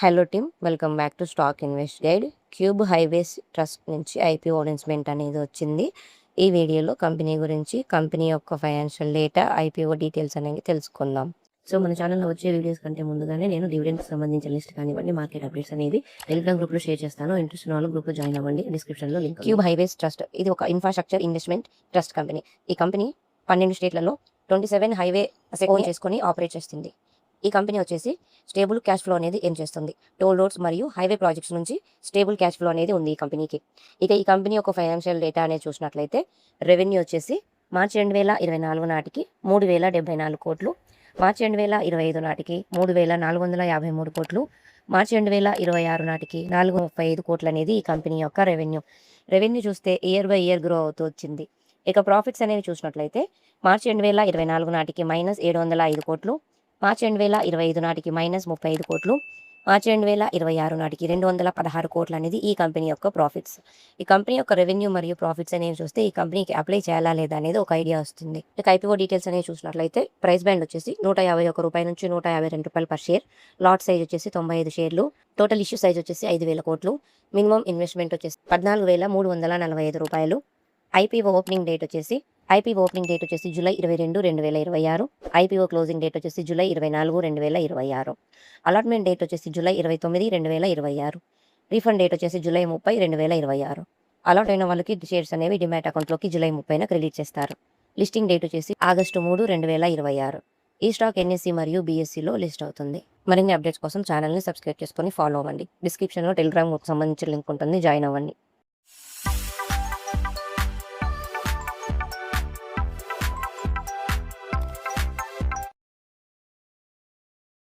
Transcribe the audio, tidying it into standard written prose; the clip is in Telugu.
Hello team, welcome back to stock invest guide. Cube highways trust నుంచి ఐపీఓ అనౌన్స్మెంట్ అనేది వచ్చింది. ఈ వీడియోలో కంపెనీ గురించి, కంపెనీ యొక్క ఫైనాన్షియల్ డేటా, ఐపీఓ డీటెయిల్స్ అనేవి తెలుసుకుందాం. సో మన ఛానల్లో వచ్చే వీడియోస్ కంటే ముందుగానే నేను డివిడెండ్కి సంబంధించిన లిస్ట్ కానివ్వండి, మార్కెట్ అప్డేట్స్ అనేది టెలిగ్రామ్ గ్రూప్లో షేర్ చేస్తాను. ఇంట్రెస్ట్ ఉన్న వాళ్ళు గ్రూప్లో జాయిన్ అవ్వండి. డిస్క్రిప్షన్లో లింక్. క్యూబ్ హైవేస్ ట్రస్ట్ ఇది ఒక ఇన్ఫ్రాస్ట్రక్చర్ ఇన్వెస్ట్మెంట్ ట్రస్ట్ కంపెనీ. ఈ కంపెనీ 12 స్టేట్లలో 27 హైవే ఓన్ చేసుకొని ఆపరేట్ చేస్తుంది. ఈ కంపెనీ వచ్చేసి స్టేబుల్ క్యాష్ ఫ్లో అనేది ఏం చేస్తుంది. టోల్ రోడ్స్ మరియు హైవే ప్రాజెక్ట్స్ నుంచి స్టేబుల్ క్యాష్ ఫ్లో అనేది ఉంది ఈ కంపెనీకి. ఇక ఈ కంపెనీ యొక్క ఫైనాన్షియల్ డేటా అనేది చూసినట్లయితే రెవెన్యూ వచ్చేసి మార్చి 2024 నాటికి 3074 కోట్లు, మార్చి 2025 నాటికి 3453 కోట్లు, మార్చి 2026 నాటికి 435 కోట్లు అనేది ఈ కంపెనీ యొక్క రెవెన్యూ చూస్తే ఇయర్ బై ఇయర్ గ్రో అవుతూ వచ్చింది. ఇక ప్రాఫిట్స్ అనేవి చూసినట్లయితే మార్చి 2024 నాటికి -705 కోట్లు, మార్చి 2025 నాటికి -35 కోట్లు, మార్చి 2026 నాటికి 216 కోట్లు అనేది ఈ కంపెనీ యొక్క ప్రాఫిట్స్. ఈ కంపెనీ యొక్క రెవెన్యూ మరియు ప్రాఫిట్స్ అనేవి చూస్తే ఈ కంపెనీకి అప్లై చేయాలా లేదా అనేది ఒక ఐడియా వస్తుంది. ఇక ఐపీఓ డీటెయిల్స్ అనేవి చూసినట్లయితే ప్రైస్ బ్యాండ్ వచ్చేసి ₹151 నుంచి ₹152 పర్ షేర్, లాట్ సైజ్ వచ్చేసి 95 షేర్లు, టోటల్ ఇష్యూ సైజ్ వచ్చేసి 5,000 కోట్లు, మినిమం ఇన్వెస్ట్మెంట్ వచ్చేసి ₹14,345. ఐపీఓ ఓపెనింగ్ డేట్ వచ్చేసి జూలై 22, 2026. ఐపీఓ క్లోజింగ్ డేట్ వచ్చేసి జూలై 24, 2026. అలాట్మెంట్ డేట్ వచ్చేసి జూలై 29, 2026. రీఫండ్ డేట్ వచ్చేసి జూలై 30, 2026. అలాట్ అయిన వాళ్ళకి షేర్స్ అనేవి డిమాట్ అకౌంట్లోకి జూలై 30న క్రెడిట్ చేస్తారు. లిస్టింగ్ డేట్ వచ్చేసి ఆగస్టు 3, 2026. ఈ స్టాక్ ఎన్ఎస్సి మరియు బీఎస్సీలో లిస్ట్ అవుతుంది. మరిన్ని అప్డేట్స్ కోసం ఛానల్ని సబ్స్క్రైబ్ చేసుకొని ఫాలో అవ్వండి. డిస్క్రిప్షన్లో టెలిగ్రామ్ సంబంధించిన లింక్ ఉంటుంది, జాయిన్ అవ్వండి.